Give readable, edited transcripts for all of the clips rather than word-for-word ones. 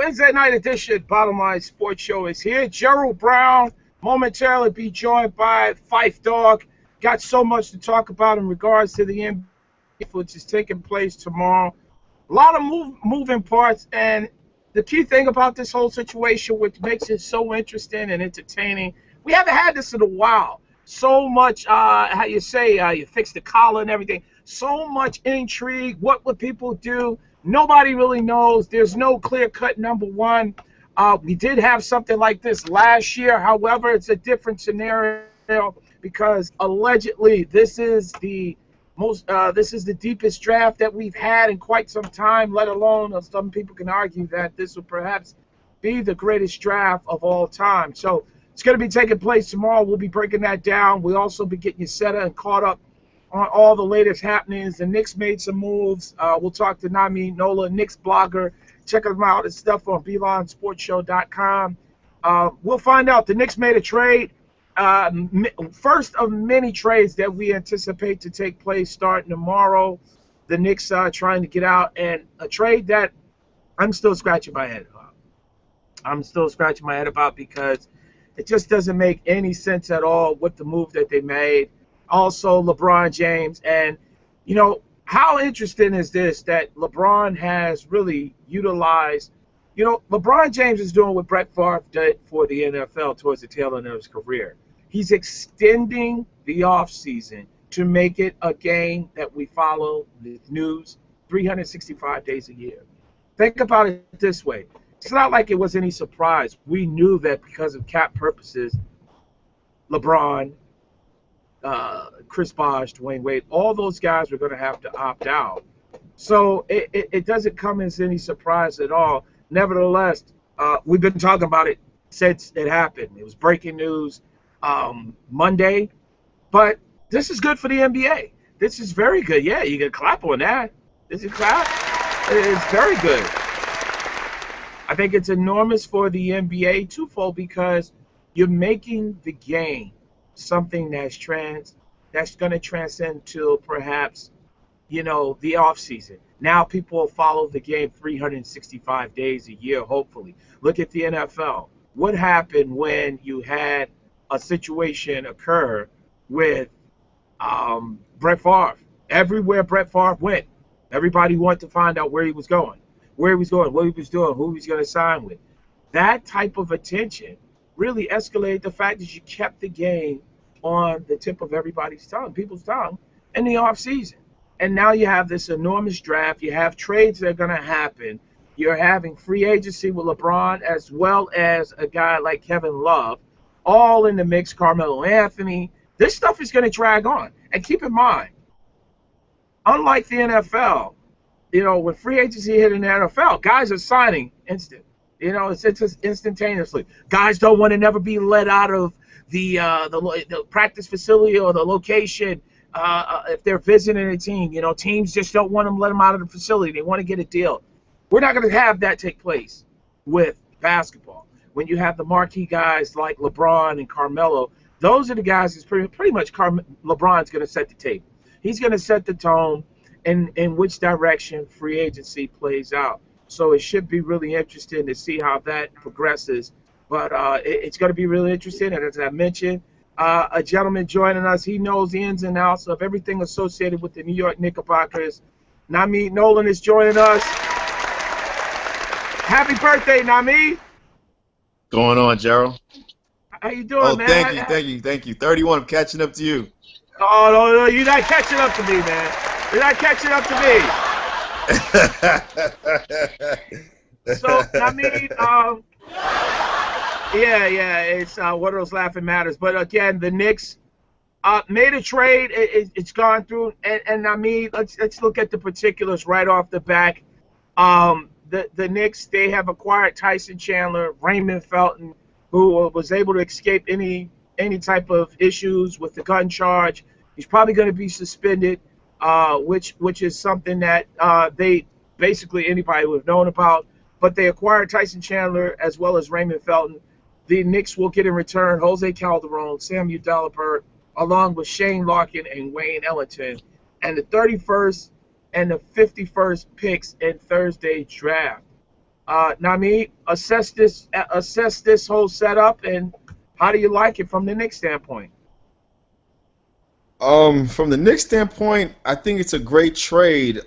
Wednesday night edition, Bottom Line Sports Show is here. Gerald Brown, momentarily be joined by Fife Dog. Got so much to talk about in regards to the NBA, which is taking place tomorrow. A lot of moving parts, and the key thing about this whole situation, which makes it so interesting and entertaining, we haven't had this in a while. So much, you fix the collar and everything. So much intrigue. What would people do? Nobody really knows. There's no clear-cut number one. We did have something like this last year. However, it's a different scenario because allegedly this is the deepest draft that we've had in quite some time, let alone some people can argue that this will perhaps be the greatest draft of all time. So it's going to be taking place tomorrow. We'll be breaking that down. We'll also be getting you set up and caught up on all the latest happenings. The Knicks made some moves. We'll talk to Nami Nola, Knicks blogger. Check them out. His stuff on BeelineSportsShow.com. We'll find out. The Knicks made a trade. First of many trades that we anticipate to take place starting tomorrow. The Knicks are trying to get out, and a trade that I'm still scratching my head about. Because it just doesn't make any sense at all with the move that they made. Also, LeBron James. And, how interesting is this that LeBron has really utilized, LeBron James is doing what Brett Favre did for the NFL towards the tail end of his career. He's extending the offseason to make it a game that we follow the news 365 days a year. Think about it this way. It's not like it was any surprise. We knew that because of cap purposes, LeBron, Chris Bosh, Dwayne Wade, all those guys were going to have to opt out. So it doesn't come as any surprise at all. Nevertheless, we've been talking about it since it happened. It was breaking news Monday. But this is good for the NBA. This is very good. Yeah, you can clap on that. This is clap. It's very good. I think it's enormous for the NBA twofold because you're making the game something that's going to transcend to perhaps, the offseason. Now people will follow the game 365 days a year, hopefully. Look at the NFL. What happened when you had a situation occur with Brett Favre? Everywhere Brett Favre went, everybody wanted to find out where he was going, what he was doing, who he was going to sign with. That type of attention really escalated the fact that you kept the game on the tip of everybody's tongue, people's tongue, in the offseason. And now you have this enormous draft. You have trades that are going to happen. You're having free agency with LeBron as well as a guy like Kevin Love, all in the mix, Carmelo Anthony. This stuff is going to drag on. And keep in mind, unlike the NFL, when free agency hit in the NFL, guys are signing instant. It's just instantaneously. Guys don't want to never be let out of the practice facility or the location if they're visiting a team. Teams just don't want them, let them out of the facility. They want to get a deal. We're not going to have that take place with basketball. When you have the marquee guys like LeBron and Carmelo, those are the guys that's pretty much LeBron's going to set the table. He's going to set the tone in which direction free agency plays out. So it should be really interesting to see how that progresses. But it's going to be really interesting. And as I mentioned, a gentleman joining us, he knows the ins and outs of everything associated with the New York Knickerbockers. Nami Nolan is joining us. Happy birthday, Nami. Going on, Gerald? How you doing, man? Thank you. 31, I'm catching up to you. Oh, no, you're not catching up to me, man. You're not catching up to me. So, Nami, it's one of those laughing matters. But again, the Knicks made a trade. It's gone through, and I mean, let's look at the particulars right off the back. The Knicks, they have acquired Tyson Chandler, Raymond Felton, who was able to escape any type of issues with the gun charge. He's probably going to be suspended, which is something that they basically anybody would have known about. But they acquired Tyson Chandler as well as Raymond Felton. The Knicks will get in return Jose Calderon, Samuel Dalibert, along with Shane Larkin and Wayne Ellington, and the 31st and the 51st picks in Thursday's draft. Nami, assess this whole setup, and how do you like it from the Knicks standpoint? From the Knicks standpoint, I think it's a great trade.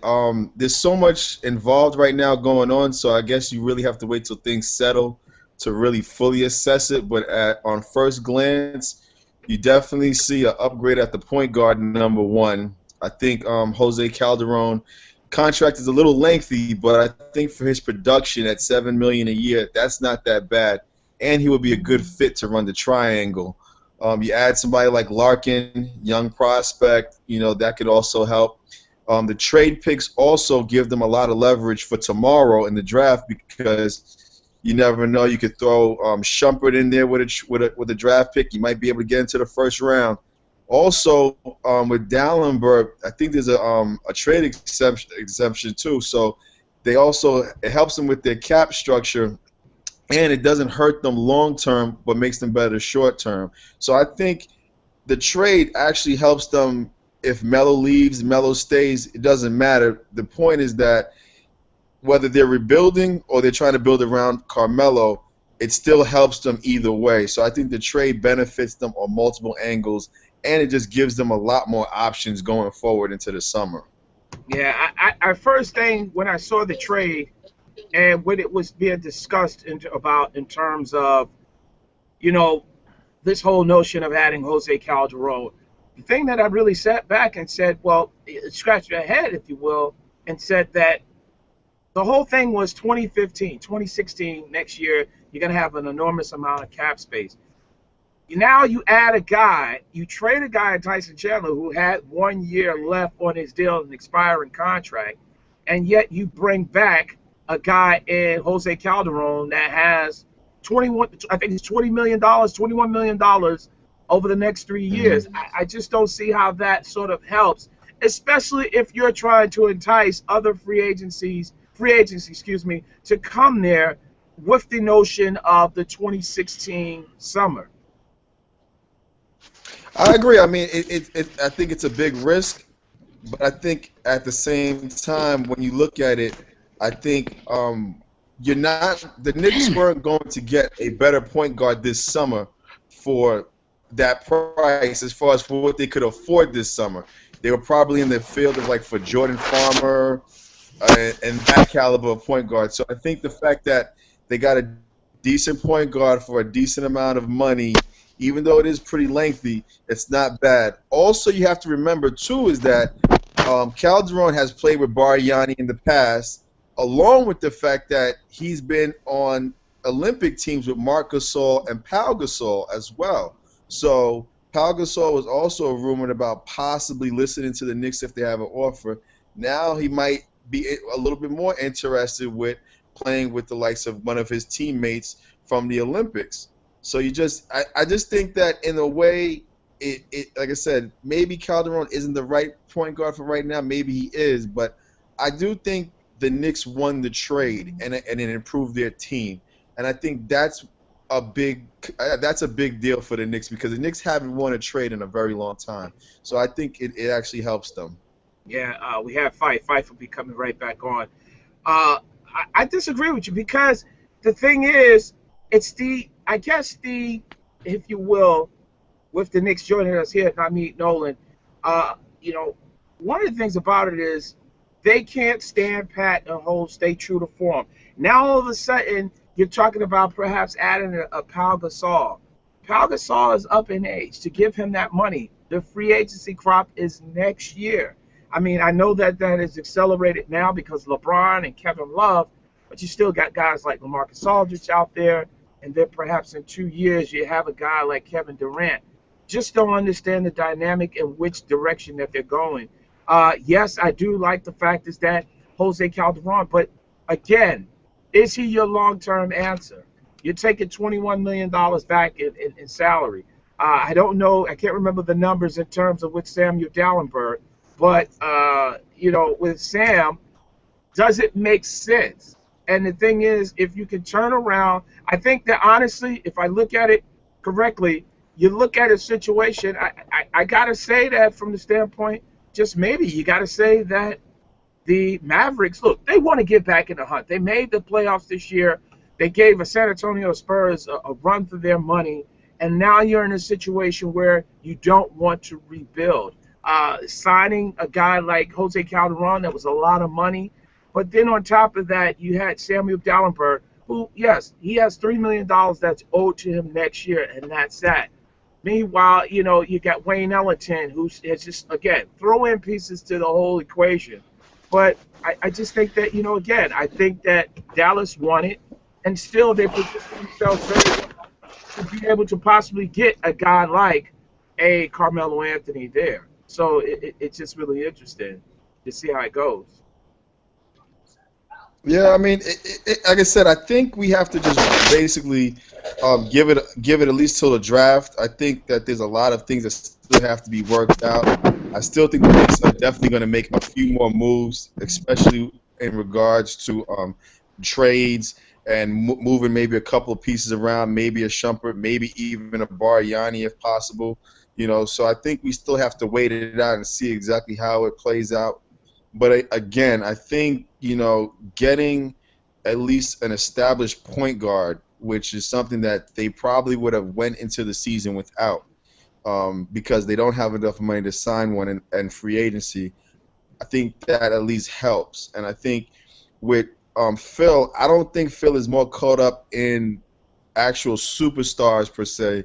There's so much involved right now going on, so I guess you really have to wait till things settle to really fully assess it. But on first glance, you definitely see an upgrade at the point guard number one. I think Jose Calderon contract is a little lengthy, but I think for his production at $7 million a year, that's not that bad, and he would be a good fit to run the triangle. You add somebody like Larkin, young prospect, that could also help. The trade picks also give them a lot of leverage for tomorrow in the draft because you never know. You could throw Shumpert in there with a draft pick. You might be able to get into the first round. Also, with Dallenberg, I think there's a trade exemption too. So it helps them with their cap structure, and it doesn't hurt them long term, but makes them better short term. So I think the trade actually helps them. If Melo leaves, Melo stays, it doesn't matter. The point is that whether they're rebuilding or they're trying to build around Carmelo, it still helps them either way. So I think the trade benefits them on multiple angles, and it just gives them a lot more options going forward into the summer. Yeah, I first thing when I saw the trade and when it was being discussed in terms of, you know, this whole notion of adding Jose Calderon, the thing that I really sat back and said, well, scratched my head, if you will, and said that the whole thing was 2015, 2016, next year, you're going to have an enormous amount of cap space. Now you add a guy, you trade a guy, Tyson Chandler, who had 1 year left on his deal, an expiring contract, and yet you bring back a guy in Jose Calderon that has I think it's $20 million, $21 million over the next 3 years. I just don't see how that sort of helps, especially if you're trying to entice other free agencies, to come there with the notion of the 2016 summer. I agree. I mean, I think it's a big risk, but I think at the same time, when you look at it, I think the Knicks weren't going to get a better point guard this summer for that price as far as for what they could afford this summer. They were probably in the field of like for Jordan Farmer and that caliber of point guard. So I think the fact that they got a decent point guard for a decent amount of money, even though it is pretty lengthy, it's not bad. Also, you have to remember, too, is that Calderon has played with Bargnani in the past, along with the fact that he's been on Olympic teams with Marc Gasol and Pau Gasol as well. So Pau Gasol was also rumored about possibly listening to the Knicks if they have an offer. Now he might be a little bit more interested with playing with the likes of one of his teammates from the Olympics. So I just think that in a way, like I said, maybe Calderon isn't the right point guard for right now. Maybe he is, but I do think the Knicks won the trade and it improved their team, and I think that's a big deal for the Knicks because the Knicks haven't won a trade in a very long time. So I think it actually helps them. Yeah, we have Fife. Fife will be coming right back on. I disagree with you because the thing is, it's if you will, with the Knicks joining us here, Nami Nolan, one of the things about it is they can't stand pat and stay true to form. Now all of a sudden, you're talking about perhaps adding a Pau Gasol. Pau Gasol is up in age. To give him that money, the free agency crop is next year. I mean, I know that is accelerated now because LeBron and Kevin Love, but you still got guys like LaMarcus Aldridge out there, and then perhaps in 2 years you have a guy like Kevin Durant. Just don't understand the dynamic in which direction that they're going. Yes, I do like the fact is that Jose Calderon, but again, is he your long-term answer? You're taking $21 million back in salary. I don't know. I can't remember the numbers in terms of with Samuel Dallenberg, but, with Sam, does it make sense? And the thing is, if you can turn around, I think that honestly, if I look at it correctly, you look at a situation, I got to say that from the standpoint, just maybe you got to say that the Mavericks, look, they want to get back in the hunt. They made the playoffs this year. They gave a San Antonio Spurs a run for their money, and now you're in a situation where you don't want to rebuild. Signing a guy like Jose Calderon, that was a lot of money. But then on top of that, you had Samuel Dallenberg, who, yes, he has $3 million that's owed to him next year, and that's that. Meanwhile, you got Wayne Ellington, who's just, again, throw in pieces to the whole equation. But I just think that, again, I think that Dallas won it, and still they position themselves very well to be able to possibly get a guy like a Carmelo Anthony there. So it's just really interesting to see how it goes. Yeah, I mean, like I said, I think we have to just basically give it at least till the draft. I think that there's a lot of things that still have to be worked out. I still think the Knicks are definitely going to make a few more moves, especially in regards to trades and moving maybe a couple of pieces around, maybe a Shumpert, maybe even a Bargnani if possible. So I think we still have to wait it out and see exactly how it plays out. But again, I think, getting at least an established point guard, which is something that they probably would have went into the season without, because they don't have enough money to sign one in free agency. I think that at least helps. And I think with Phil, I don't think Phil is more caught up in actual superstars per se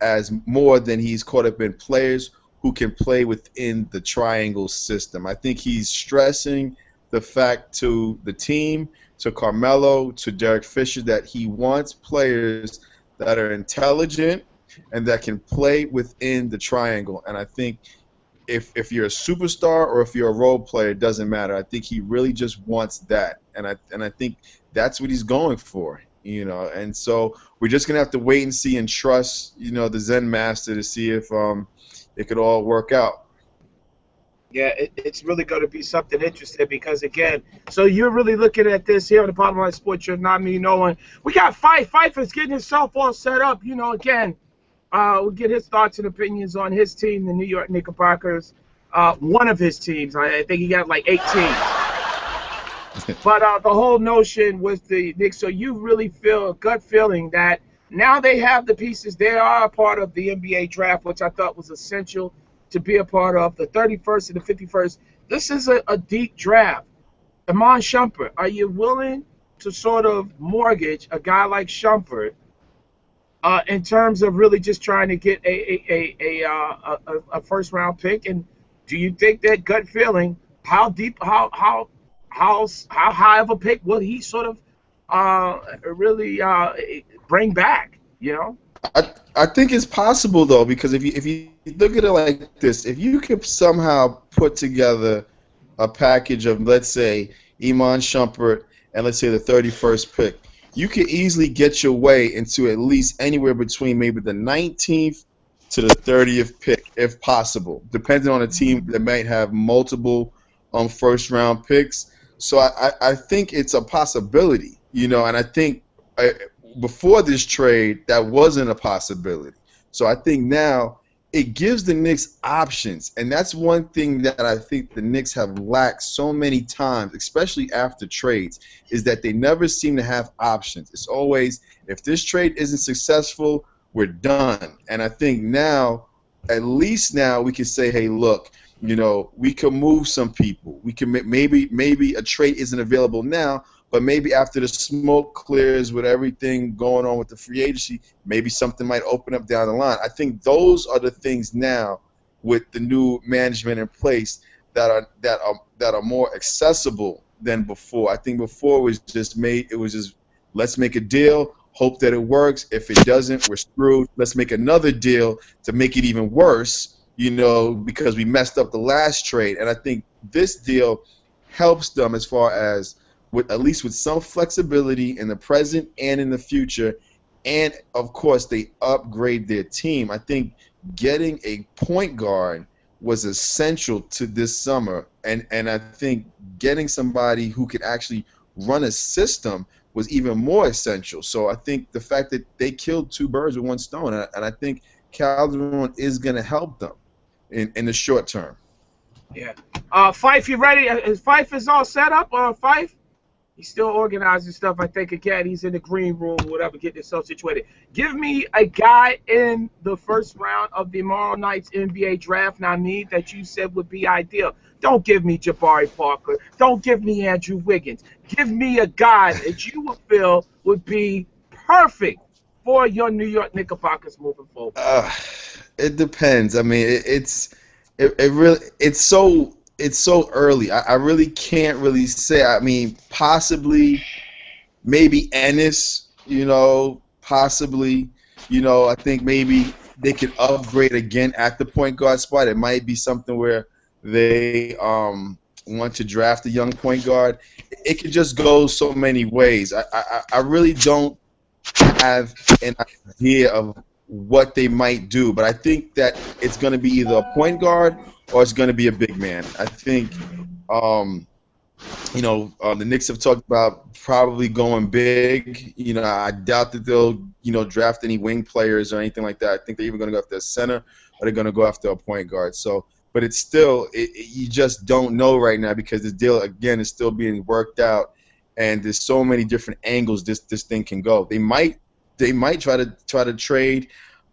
as more than he's caught up in players who can play within the triangle system. I think he's stressing the fact to the team, to Carmelo, to Derek Fisher, that he wants players that are intelligent and that can play within the triangle. And I think if you're a superstar or if you're a role player, it doesn't matter. I think he really just wants that. And I think that's what he's going for. And so we're just gonna have to wait and see and trust, the Zen Master to see if it could all work out. Yeah, it's really going to be something interesting because, again, so you're really looking at this here on the Bottom Line Sports Show, not me, Nolan. We got Pfeiffer's getting himself all set up. Again, we'll get his thoughts and opinions on his team, the New York Knickerbockers. One of his teams. I think he got like 8 teams. But the whole notion with the Knicks, so you really feel a gut feeling that now they have the pieces. They are a part of the NBA draft, which I thought was essential to be a part of, the 31st and the 51st. This is a deep draft. Iman Shumpert, are you willing to sort of mortgage a guy like Shumpert in terms of really just trying to get a first-round pick? And do you think that gut feeling, how deep, how high of a pick will he sort of really bring back, I think it's possible though, because if you look at it like this, if you could somehow put together a package of, let's say, Iman Shumpert and let's say the 31st pick, you could easily get your way into at least anywhere between maybe the 19th to the 30th pick, if possible, depending on a team that might have multiple first-round picks. So I think it's a possibility, and I think before this trade, that wasn't a possibility. So I think now it gives the Knicks options, and that's one thing that I think the Knicks have lacked so many times, especially after trades, is that they never seem to have options. It's always, if this trade isn't successful, we're done. And I think now, at least now, we can say, hey, look, we can move some people. We can maybe a trade isn't available now, but maybe after the smoke clears with everything going on with the free agency, maybe something might open up down the line. I think those are the things now with the new management in place that are more accessible than before. I think before it was just let's make a deal, hope that it works. If it doesn't, we're screwed. Let's make another deal to make it even worse, because we messed up the last trade. And I think this deal helps them as far as at least with some flexibility in the present and in the future. And, of course, they upgrade their team. I think getting a point guard was essential to this summer. And I think getting somebody who could actually run a system was even more essential. So I think the fact that they killed 2 birds with 1 stone, and I think Calderon is going to help them in the short term. Yeah. Fife, you ready? Fife is all set up. Fife. He's still organizing stuff. I think again he's in the green room, whatever, getting himself situated. Give me a guy in the first round of tomorrow night's NBA draft, and I need that you said would be ideal. Don't give me Jabari Parker. Don't give me Andrew Wiggins. Give me a guy that you would feel would be perfect for your New York Knickerbockers moving forward. Uh, it depends. I mean, it really it's so early. I really can't really say. I mean, possibly maybe Ennis. Possibly. I think maybe they could upgrade again at the point guard spot. It might be something where they want to draft a young point guard. It could just go so many ways. I really don't have an idea of what they might do, but I think that it's going to be either a point guard or it's going to be a big man. I think, um, the Knicks have talked about probably going big. I doubt that they'll, draft any wing players or anything like that. I think they're even going to go after a center or they're going to go after a point guard. So, but it's still, you just don't know right now because the deal, again, is still being worked out, and there's so many different angles this thing can go. They might try to trade.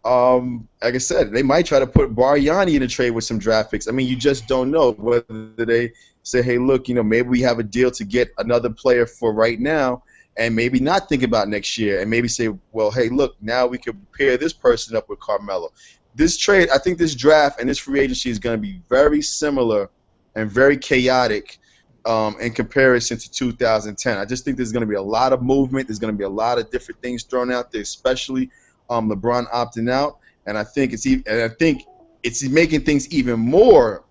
Like I said, they might try to put Bargnani in a trade with some draft picks. I mean, you just don't know whether they say, hey, look, maybe we have a deal to get another player for right now, and maybe not think about next year, and maybe say, well, hey, look, now we could pair this person up with Carmelo. This trade, I think this draft and this free agency is going to be very similar and very chaotic in comparison to 2010. I just think there's going to be a lot of movement. There's going to be a lot of different things thrown out there, especially LeBron opting out, and I think it's making things even more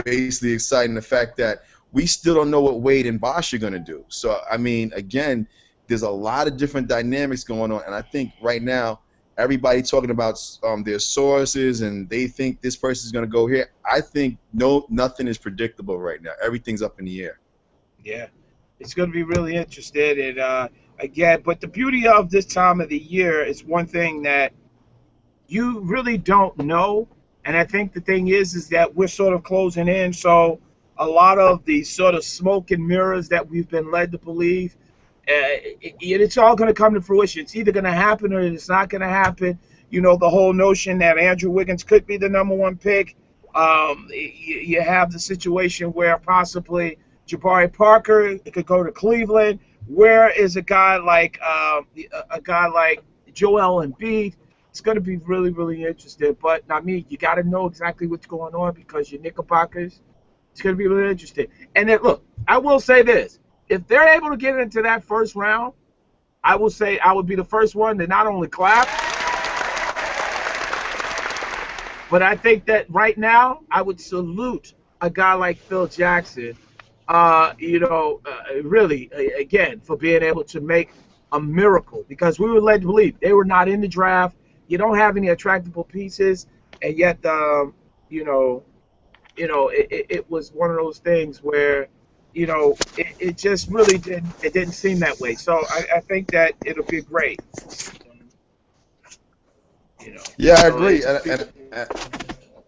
basically exciting. The fact that we still don't know what Wade and Bosh are going to do. So I mean, again, there's a lot of different dynamics going on, and I think right now everybody talking about their sources and they think this person is going to go here. I think nothing is predictable right now. Everything's up in the air. Yeah, it's going to be really interesting. And again, but the beauty of this time of the year is one thing that you really don't know. And I think the thing is that we're sort of closing in. So a lot of the sort of smoke and mirrors that we've been led to believe, it's all going to come to fruition. It's either going to happen or it's not going to happen. The whole notion that Andrew Wiggins could be the number one pick. You have the situation where possibly Jabari Parker could go to Cleveland. Where is a guy like Joel Embiid? It's going to be really, really interesting. But I mean, you got to know exactly what's going on because your Knickerbockers. It's going to be really interesting. And then, look, I will say this: if they're able to get into that first round, I will say I would be the first one to not only clap, but I think that right now I would salute a guy like Phil Jackson. Really, again, for being able to make a miracle because we were led to believe they were not in the draft. You don't have any attractable pieces, and yet, it was one of those things where, it just really didn't seem that way. So I think that it'll be great. Yeah, I So agree, it's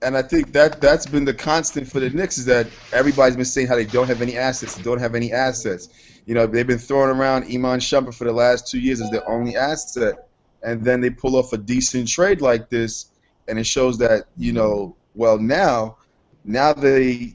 and I think that's been the constant for the Knicks is that everybody's been saying how they don't have any assets, they don't have any assets. They've been throwing around Iman Shumpert for the last 2 years as their only asset, and then they pull off a decent trade like this, and it shows that well now they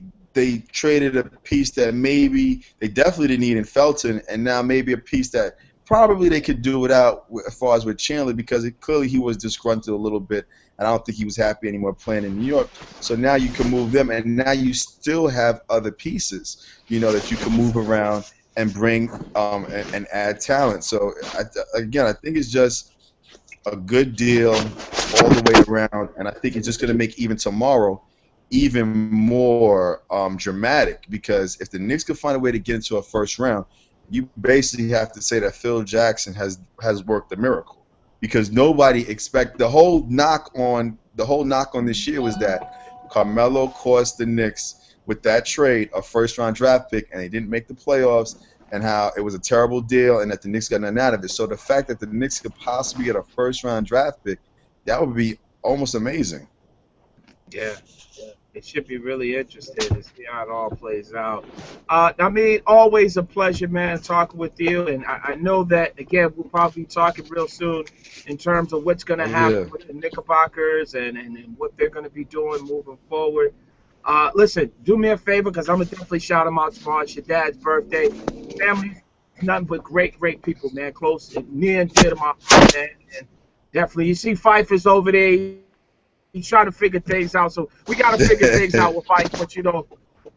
traded a piece that maybe they definitely didn't need in Felton, and now maybe a piece that probably they could do without as far as with Chandler because clearly he was disgruntled a little bit, and I don't think he was happy anymore playing in New York. So now you can move them, and now you still have other pieces, that you can move around and bring and add talent. So I think it's just a good deal all the way around, and I think it's just going to make even tomorrow even more dramatic because if the Knicks could find a way to get into a first round, you basically have to say that Phil Jackson has worked a miracle because nobody the whole knock on this year was that Carmelo cost the Knicks with that trade a first round draft pick and they didn't make the playoffs and how it was a terrible deal and that the Knicks got nothing out of it. So the fact that the Knicks could possibly get a first round draft pick, that would be almost amazing. yeah. It should be really interesting to see how it all plays out. I mean, always a pleasure, man, talking with you. And I know that, again, we'll probably be talking real soon in terms of what's going to Oh yeah. happen with the Knickerbockers and what they're going to be doing moving forward. Listen, do me a favor because I'm going to definitely shout them out tomorrow. It's your dad's birthday. Family, nothing but great, great people, man. Close, near and dear to my heart, man. And definitely, you see Pfeiffer's over there. He's trying to figure things out. So we got to figure things out with Fife. But, you know,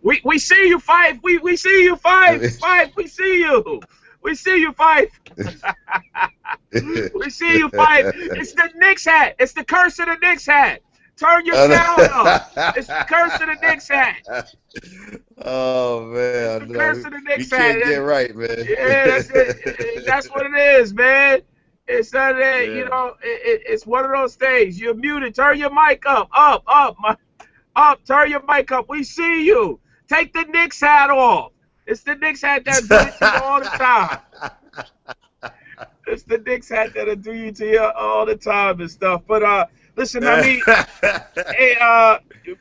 we see you, Fife. We see you, Fife. Fife, we see you. We see you, Fife. We see you, Fife. It's the Knicks hat. It's the curse of the Knicks hat. Turn your sound up. It's the curse of the Knicks hat. Oh man, It's the curse of the we Knicks hat. can't get right, man. Yeah, that's it. That's what it is, man. It's not that, Yeah. you know, it's one of those things. You're muted. Turn your mic up. Turn your mic up. We see you. Take the Knicks hat off. It's the Knicks hat that do it to you all the time. It's the Knicks hat that'll do you to you all the time and stuff. But listen, I mean, hey,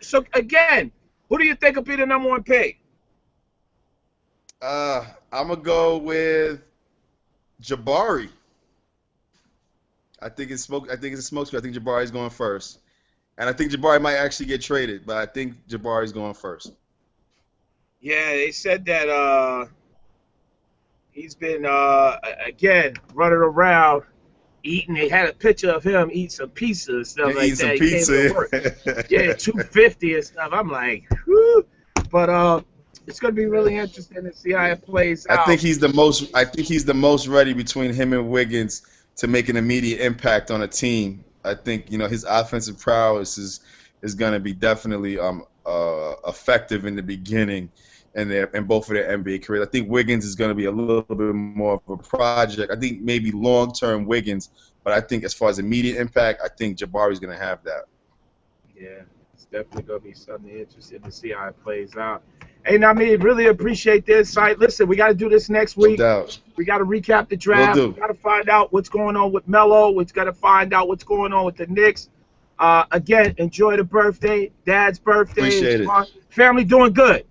so again, who do you think will be the #1 pick? I'm gonna go with Jabari. I think it's smoke. I think it's a smoke. I think Jabari's going first, and I think Jabari might actually get traded, but I think Jabari's going first. Yeah, they said that he's been again running around eating. They had a picture of him eating some pizza and stuff like Eating some that. He came to work. pizza. Yeah, 250 and stuff. I'm like, whew. But it's gonna be really interesting to see how it plays out. I think he's the most. I think he's the most ready between him and Wiggins to make an immediate impact on a team. I think his offensive prowess is going to be definitely effective in the beginning in both of their NBA careers. I think Wiggins is going to be a little bit more of a project. I think maybe long-term Wiggins, but I think as far as immediate impact, I think Jabari's going to have that. Yeah, it's definitely gonna be something interesting to see how it plays out. Hey, Nameed, really appreciate the insight. Listen, we got to do this next No week. doubt. We got to recap the draft. Will do. We got to find out what's going on with Melo. We've got to find out what's going on with the Knicks. Again, enjoy the birthday. Dad's birthday. Appreciate it. Family doing good.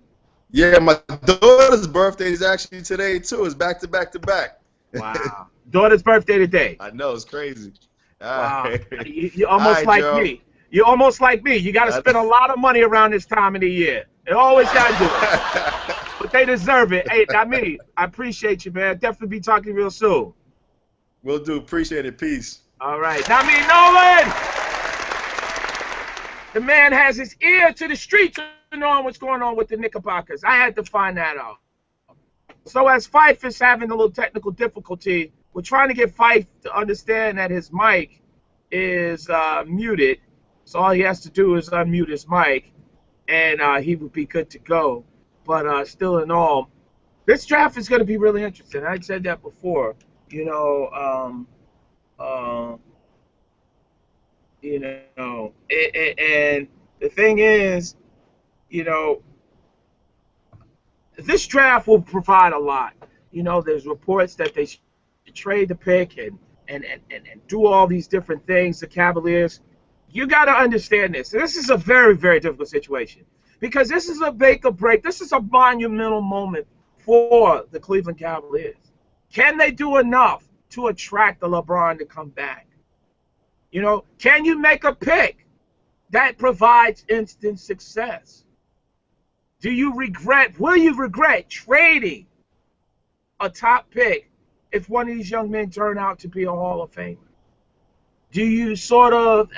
Yeah, my daughter's birthday is actually today too. It's back to back to back. Wow. Daughter's birthday today. I know, it's crazy. Wow. All right. You're almost All right, like Joe. me. You're almost like me. You got to spend a lot of money around this time of the year. You always got to do it. But they deserve it. Hey, Nameed, I appreciate you, man. Definitely be talking real soon. Will do. Appreciate it. Peace. All right. Nameed Nolan! The man has his ear to the streets to know what's going on with the Knickerbockers. I had to find that out. So as Fife is having a little technical difficulty, we're trying to get Fife to understand that his mic is muted. So all he has to do is unmute his mic, and he would be good to go. But still in all, this draft is going to be really interesting. I said that before. And the thing is, this draft will provide a lot. There's reports that they should trade the pick and do all these different things. The Cavaliers, you got to understand this. This is a very, very difficult situation because this is a make or break. This is a monumental moment for the Cleveland Cavaliers. Can they do enough to attract the LeBron to come back? Can you make a pick that provides instant success? Will you regret trading a top pick if one of these young men turn out to be a Hall of Famer? Do you sort of,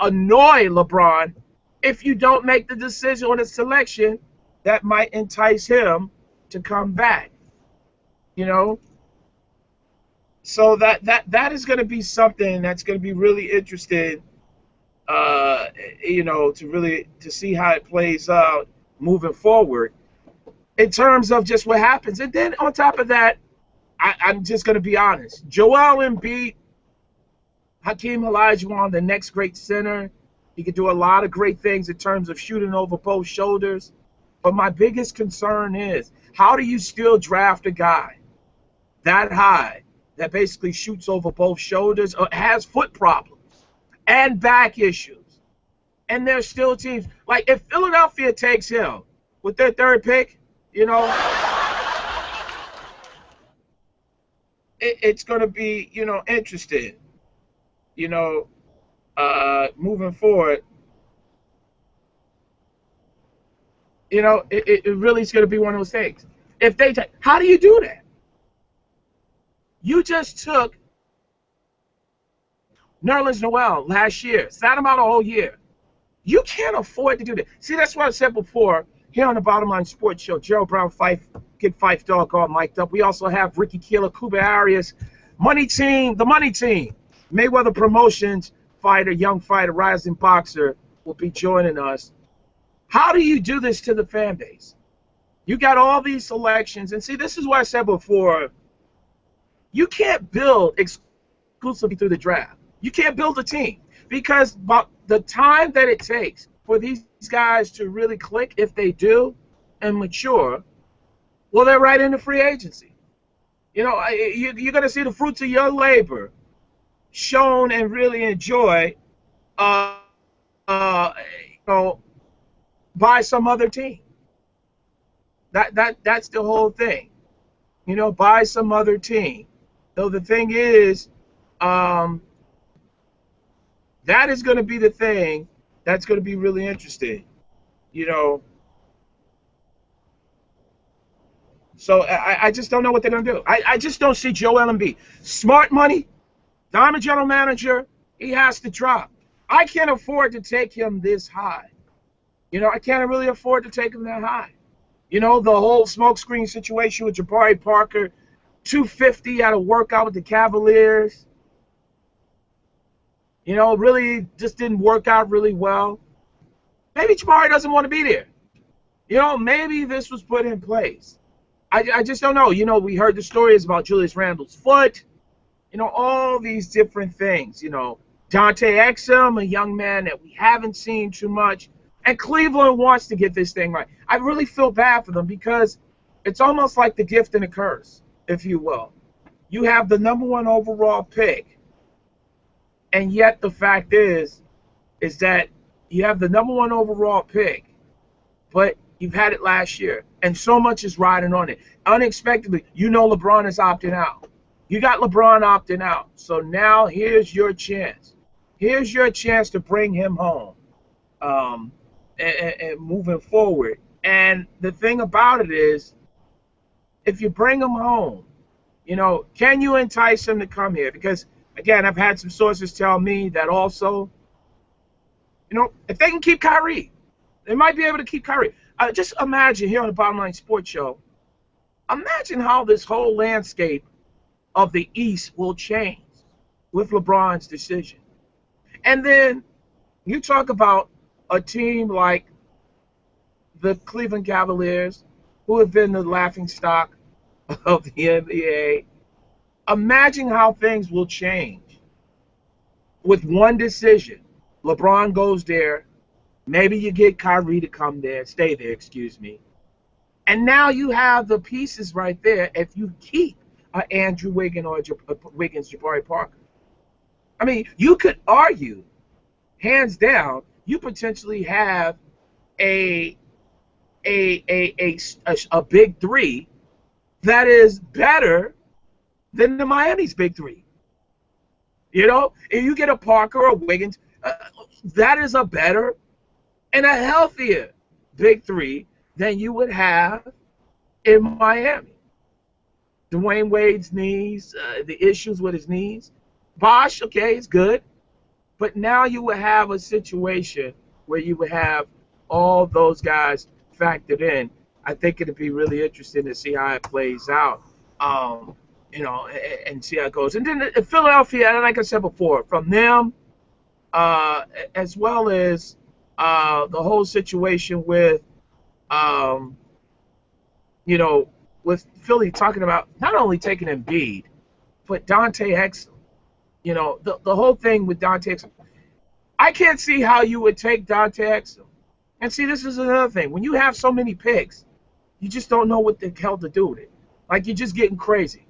annoy LeBron if you don't make the decision on a selection that might entice him to come back? So that is going to be something that's going to be really interesting, to see how it plays out moving forward in terms of just what happens. And then on top of that, I'm just going to be honest. Joel Embiid, Hakeem Olajuwon, the next great center. He could do a lot of great things in terms of shooting over both shoulders. But my biggest concern is, how do you still draft a guy that high that basically shoots over both shoulders or has foot problems and back issues And there's still teams like if Philadelphia takes him with their third pick, you know, it's going to be, you know, interesting, you know, moving forward. You know, it really is going to be one of those things. If they take, how do you do that? You just took Nerlens Noel last year, sat him out a whole year. You can't afford to do that. See, that's what I said before here on the Bottom Line Sports Show. Gerald Brown, Fife, get Fife Dog all mic'd up. We also have Ricky Keeler, Cuba Arias, Money Team, the Money Team, Mayweather Promotions fighter, young fighter, rising boxer will be joining us. How do you do this to the fan base? You got all these selections, and see, this is what I said before. You can't build exclusively through the draft. You can't build a team because the time that it takes for these guys to really click, if they do, and mature, well, they're right into free agency. You know, you're going to see the fruits of your labor shown and really enjoy, you know, by some other team. That's the whole thing. You know, by some other team. So the thing is, that is going to be the thing that's going to be really interesting, you know. So I just don't know what they're going to do. I just don't see Joel Embiid. Smart money, Diamond general manager, he has to drop. I can't afford to take him this high. You know, I can't really afford to take him that high. You know, the whole smokescreen situation with Jabari Parker, 250 at a workout with the Cavaliers. You know, really just didn't work out really well. Maybe Jabari doesn't want to be there. You know, maybe this was put in place. I just don't know. You know, we heard the stories about Julius Randle's foot. You know, all these different things. You know, Dante Exum, a young man that we haven't seen too much. And Cleveland wants to get this thing right. I really feel bad for them because it's almost like the gift and the curse, if you will. You have the #1 overall pick, and yet the fact is that you have the #1 overall pick, but you've had it last year, and so much is riding on it. Unexpectedly, you know LeBron is opting out. You got LeBron opting out. So now here's your chance. Here's your chance to bring him home. And moving forward. And the thing about it is, if you bring him home, you know, can you entice him to come here? Because, again, I've had some sources tell me that also, you know, if they can keep Kyrie, they might be able to keep Kyrie. Just imagine here on the Bottom Line Sports Show, imagine how this whole landscape of the East will change with LeBron's decision. And then you talk about a team like the Cleveland Cavaliers, who have been the laughingstock of the NBA. Imagine how things will change with one decision. LeBron goes there. Maybe you get Kyrie to come there, stay there, excuse me. And now you have the pieces right there if you keep Andrew Wiggins or Jabari Parker. I mean, you could argue, hands down, you potentially have a big three that is better than the Miami's big three. You know, if you get a Parker or Wiggins, that is a better and a healthier big three than you would have in Miami. Dwayne Wade's knees, the issues with his knees. Bosh, okay, it's good. But now you would have a situation where you would have all those guys factored in. I think it'd be really interesting to see how it plays out, you know, and see how it goes. And then Philadelphia, like I said before, from them, as well as the whole situation with, you know, with Philly talking about not only taking Embiid, but Dante Exum. You know, the whole thing with Dante Exum. I can't see how you would take Dante Exum. And see, this is another thing. When you have so many picks, you just don't know what the hell to do with it. Like, you're just getting crazy.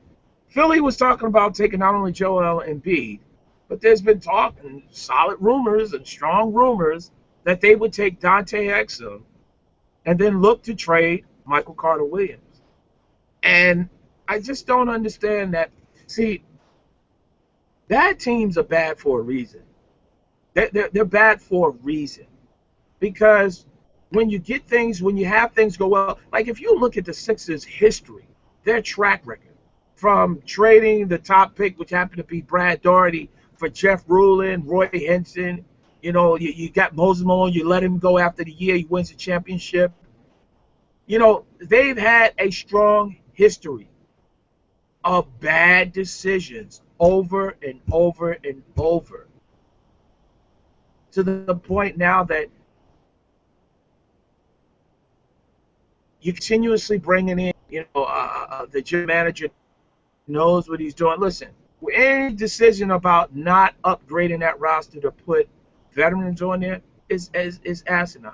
Philly was talking about taking not only Joel Embiid, but there's been talk and solid rumors and strong rumors that they would take Dante Exum and then look to trade Michael Carter Williams. And I just don't understand that. See, bad teams are bad for a reason. They're bad for a reason. Because when you have things go well, like if you look at the Sixers' history, their track record, from trading the top pick, which happened to be Brad Daugherty, for Jeff Ruland, Roy Henson, you got Moses Malone, you let him go after the year he wins the championship. They've had a strong history of bad decisions over and over and over, to the point now that you continuously bringing in, the general manager knows what he's doing. Listen, any decision about not upgrading that roster to put veterans on there is asinine.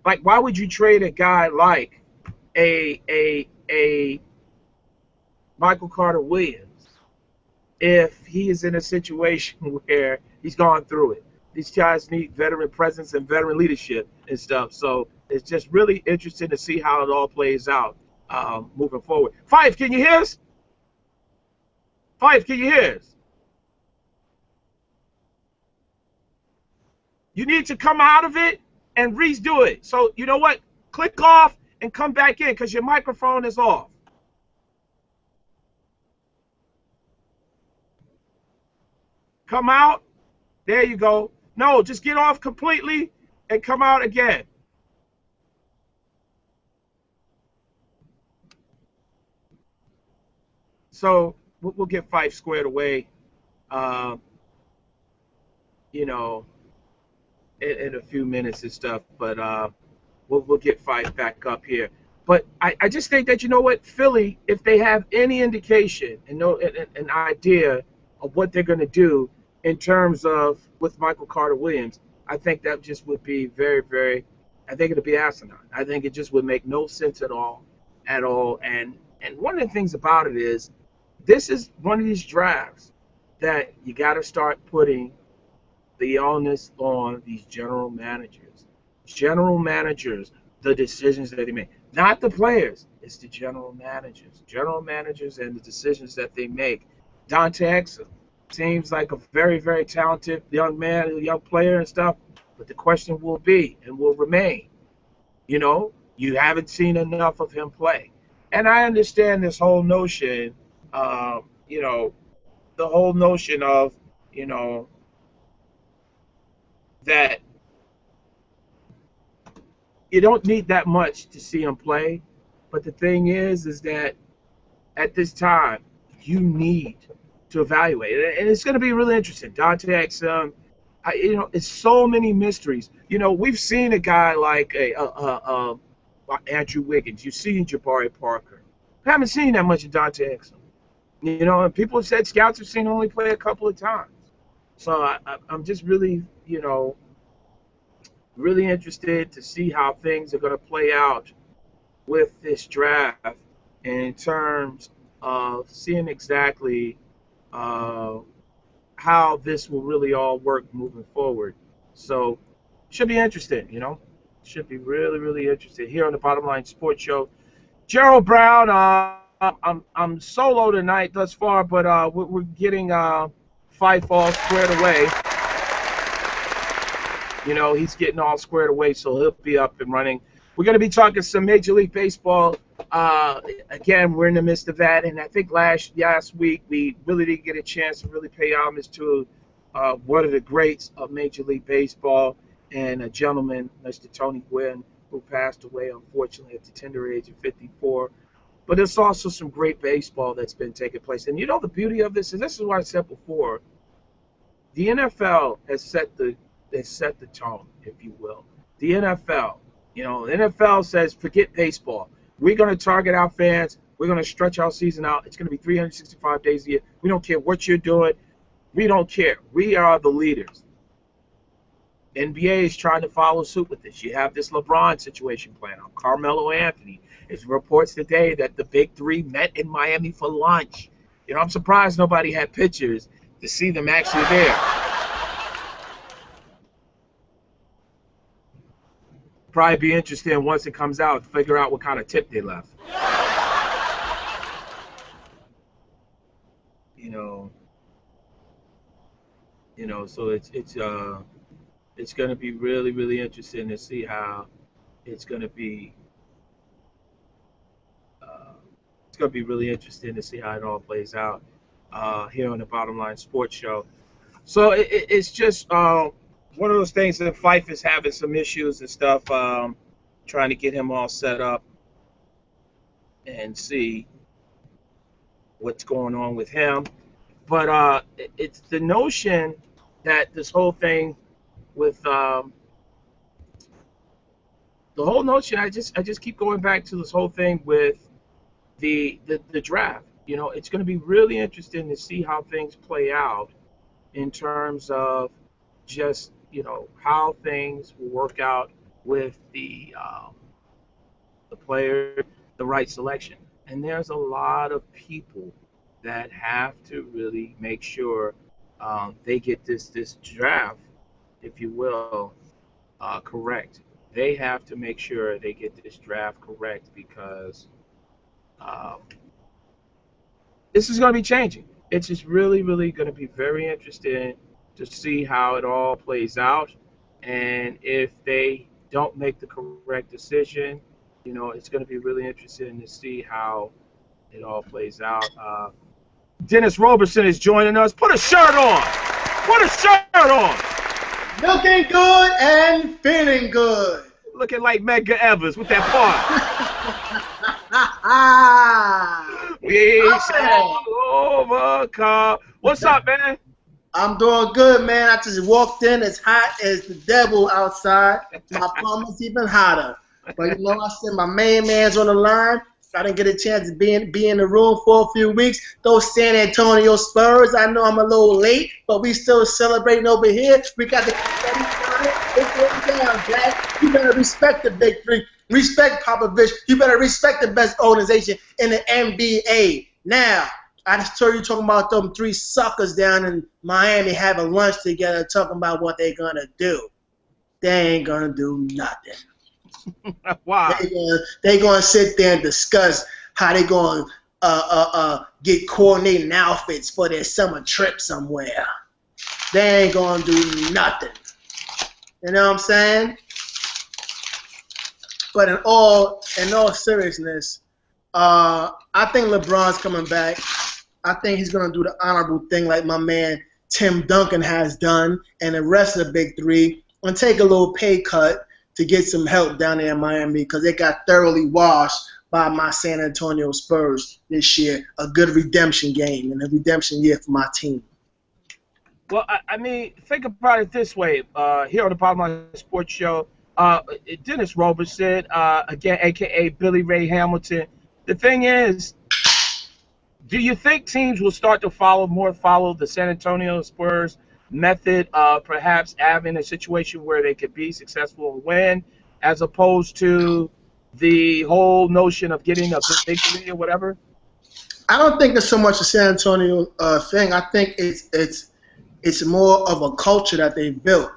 Like, why would you trade a guy like a Michael Carter Williams if he is in a situation where he's gone through it? These guys need veteran presence and veteran leadership and stuff. So it's just really interesting to see how it all plays out moving forward. Fife, can you hear us? Fife, can you hear us? You need to come out of it and redo it. So you know what? Click off and come back in because your microphone is off. Come out. There you go. No, just get off completely and come out again. So we'll get Fife squared away, in a few minutes and stuff. But we'll get Fife back up here. But I just think that, Philly, if they have any indication and an idea of what they're going to do in terms of with Michael Carter Williams, I think that just would be very, very, I think it would be asinine. I think it just would make no sense at all. And one of the things about it is, this is one of these drafts that you got to start putting the onus on these general managers. General managers, the decisions that they make. Not the players, it's the general managers. General managers and the decisions that they make. Dante Exum seems like a very, very talented young man, a young player and stuff, but the question will be and will remain, you haven't seen enough of him play. And I understand this whole notion, the whole notion of, that you don't need that much to see him play. But the thing is that at this time, you need to evaluate it. And it's going to be really interesting. Dante Exum, it's so many mysteries. We've seen a guy like Andrew Wiggins. You've seen Jabari Parker. I haven't seen that much of Dante Exum. And people have said scouts have seen him only play a couple of times. So I'm just really, really interested to see how things are going to play out with this draft in terms of seeing exactly how this will really all work moving forward. So should be interesting, Should be really, really interesting here on the Bottom Line Sports Show. Gerald Brown, I'm solo tonight thus far, but we're getting Fife all squared away. He's getting all squared away, so he'll be up and running. We're going to be talking some Major League Baseball. Again, we're in the midst of that, and I think last week we really didn't get a chance to really pay homage to one of the greats of Major League Baseball, and a gentleman, Mr. Tony Gwynn, who passed away, unfortunately, at the tender age of 54. But there's also some great baseball that's been taking place. And the beauty of this, and this is what I said before, the NFL has set the tone, if you will. The NFL, the NFL says, forget baseball. We're going to target our fans. We're going to stretch our season out. It's going to be 365 days a year. We don't care what you're doing. We don't care. We are the leaders. NBA is trying to follow suit with this. You have this LeBron situation playing out. Carmelo Anthony. There's reports today that the big three met in Miami for lunch. I'm surprised nobody had pictures to see them actually there. Probably be interesting once it comes out to figure out what kind of tip they left. You know, so it's going to be really, really interesting to see how it's going to be. Uh, it's going to be really interesting to see how it all plays out here on the Bottom Line Sports Show. So it's just one of those things that Fife is having some issues and stuff, trying to get him all set up and see what's going on with him. But it's the notion that this whole thing with the whole notion. I just keep going back to this whole thing with the draft. It's going to be really interesting to see how things play out in terms of just how things will work out with the player, the right selection. And there's a lot of people that have to really make sure they get this draft, if you will, correct. They have to make sure they get this draft correct because um, this is going to be changing. It's just really, really going to be very interesting to see how it all plays out. And if they don't make the correct decision, it's going to be really interesting to see how it all plays out. Dennis Roberson is joining us. Put a shirt on. Put a shirt on. Looking good and feeling good. Looking like Medgar Evers with that part. We shall overcome. What's up, man? I'm doing good, man. I just walked in as hot as the devil outside. My apartment's even hotter. But I said my main man's on the line. I didn't get a chance to be in the room for a few weeks. Those San Antonio Spurs, I know I'm a little late, but we still celebrating over here. We got the confetti on it. It's going down, Jack. You better respect the big three. Respect Popovich. You better respect the best organization in the NBA. Now, I just heard you talking about them three suckers down in Miami having lunch together talking about what they're going to do. They ain't going to do nothing. Wow. They gonna sit there and discuss how they gonna get coordinating outfits for their summer trip somewhere. They ain't gonna do nothing. You know what I'm saying? But in all seriousness, I think LeBron's coming back. I think he's gonna do the honorable thing like my man Tim Duncan has done, and the rest of the big three, and take a little pay cut to get some help down there in Miami because they got thoroughly washed by my San Antonio Spurs this year. A good redemption game and a redemption year for my team. Well, I mean, think about it this way. Here on the Bottom Line Sports Show, Dennis Roberson, again, a.k.a. Billy Ray Hamilton. The thing is, do you think teams will start to follow the San Antonio Spurs method of perhaps having a situation where they could be successful and win, as opposed to the whole notion of getting a victory or whatever? I don't think it's so much a San Antonio thing. I think it's more of a culture that they built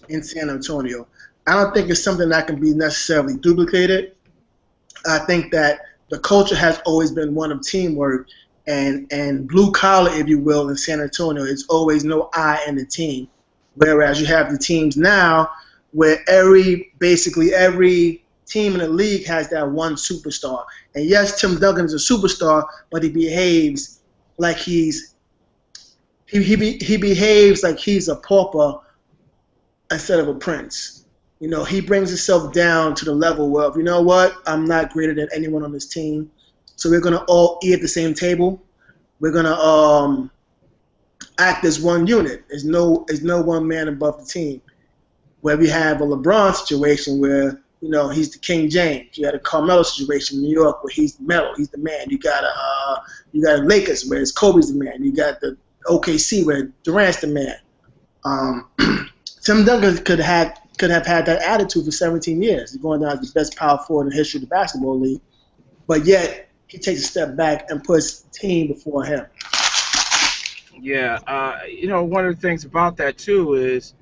in San Antonio. I don't think it's something that can be necessarily duplicated. I think that the culture has always been one of teamwork and blue collar, if you will, in San Antonio. It's always no I in the team. Whereas you have the teams now where basically every team in the league has that one superstar. And yes, Tim Duncan is a superstar, but he behaves like he behaves like he's a pauper instead of a prince. He brings himself down to the level of, you know what, I'm not greater than anyone on this team. So we're going to all eat at the same table. We're going to act as one unit. There's no one man above the team. Where we have a LeBron situation where, he's the King James. You got a Carmelo situation in New York where he's the Melo, he's the man. You got Lakers where it's Kobe's the man. You got the OKC where Durant's the man. Tim Duncan could have had that attitude for 17 years. He's going down as the best power forward in the history of the basketball league. But yet, he takes a step back and puts the team before him. Yeah, one of the things about that too is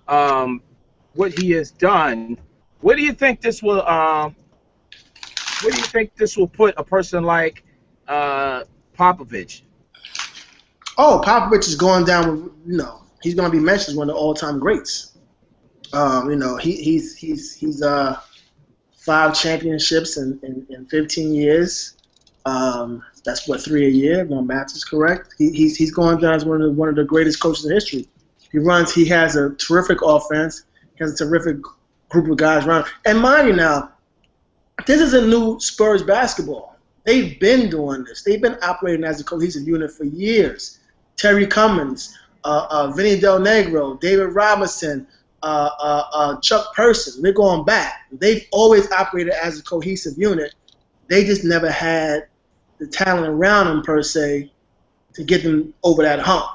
what he has done What do you think this will? Where do you think this will put a person like Popovich? Oh, Popovich is going down with, he's going to be mentioned as one of the all-time greats. He's 5 championships in 15 years. That's what, 3 a year. My math is correct. He's going down as one of the greatest coaches in history. He has a terrific offense. He has a terrific group of guys around. And mind you now, this isn't new Spurs basketball. They've been doing this. They've been operating as a cohesive unit for years. Terry Cummins, Vinny Del Negro, David Robinson, Chuck Person. They're going back. They've always operated as a cohesive unit. They just never had the talent around them, per se, to get them over that hump.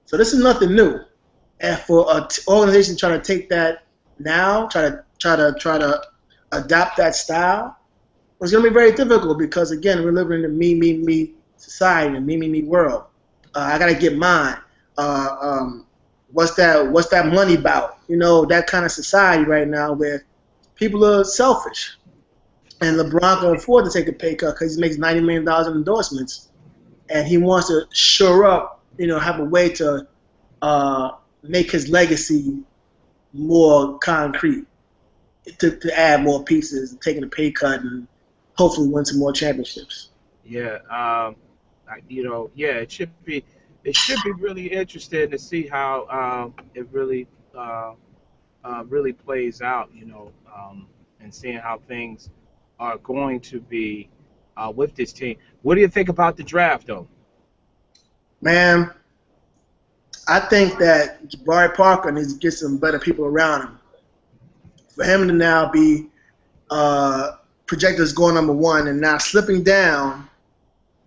So this is nothing new. And for an organization trying to take that now, try to adopt that style, it's going to be very difficult because, again, we're living in a me society, a me world. I got to get mine. What's that money about? That kind of society right now where people are selfish. And LeBron can afford to take a pay cut because he makes $90 million in endorsements. And he wants to shore up, have a way to make his legacy more concrete, to add more pieces, taking a pay cut, and hopefully win some more championships. Yeah, it should be really interesting to see how it really plays out, and seeing how things are going to be with this team. What do you think about the draft, though? Man, I think that Jabari Parker needs to get some better people around him. For him to now be projected as going number 1 and now slipping down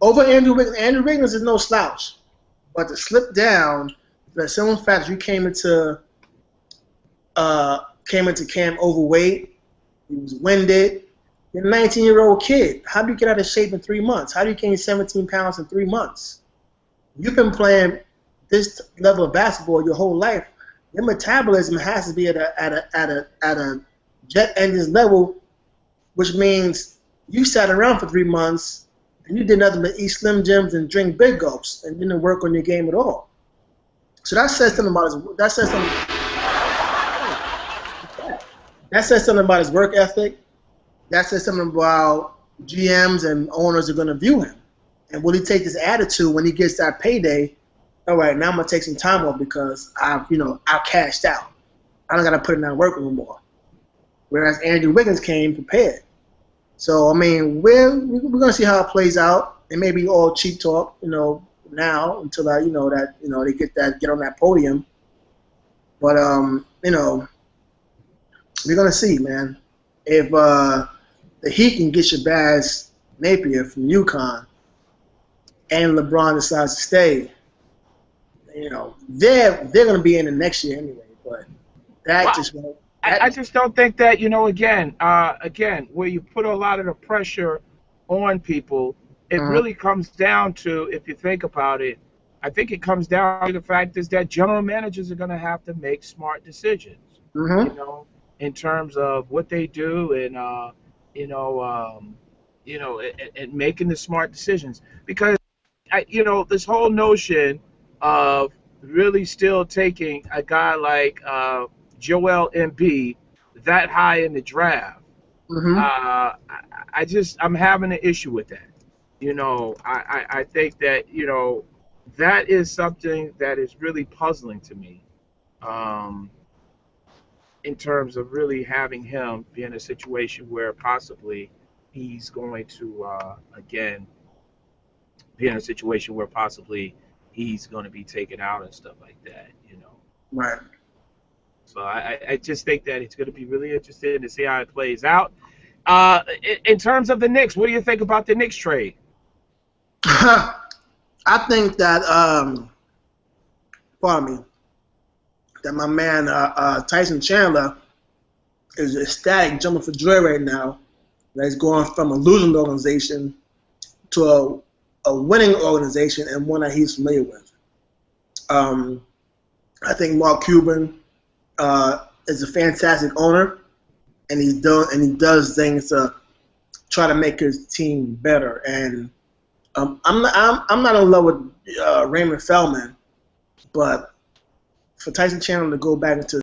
over Andrew Wiggins. Andrew Wiggins is no slouch, but to slip down, the simple fact you came into camp overweight, he was winded. You're a 19-year-old kid. How do you get out of shape in 3 months? How do you gain 17 pounds in 3 months? You've been playing this level of basketball your whole life. Your metabolism has to be at a jet engine level, which means you sat around for 3 months and you did nothing but eat Slim Jims and drink Big Gulps and didn't work on your game at all. So that says something about his work ethic. That says something about GMs and owners are going to view him. And will he take this attitude when he gets that payday? All right, now I'm going to take some time off because I've cashed out. I don't got to put in that work anymore. Whereas Andrew Wiggins came prepared. So, I mean, we're going to see how it plays out. It may be all cheap talk, now until they get on that podium. But, we're going to see, man. If the Heat can get Shabazz Napier from UConn and LeBron decides to stay, they're going to be in the next year anyway. But that just won't. I just don't think that, again, where you put a lot of the pressure on people, it really comes down to, if you think about it, I think it comes down to the fact is that general managers are going to have to make smart decisions, in terms of what they do and, and making the smart decisions. Because, this whole notion of really still taking a guy like Joel Embiid that high in the draft, I'm having an issue with that. I think that, that is something that is really puzzling to me, in terms of really having him be in a situation where possibly he's going to, again, be in a situation where possibly he's going to be taken out and stuff like that, Right. So I just think that it's going to be really interesting to see how it plays out. In terms of the Knicks, what do you think about the Knicks trade? I think that, that my man Tyson Chandler is ecstatic, jumping for joy right now. That he's going from a losing organization to a winning organization and one that he's familiar with. I think Mark Cuban is a fantastic owner. and he does things to try to make his team better. And I'm not in love with Raymond Feldman, but for Tyson Chandler to go back into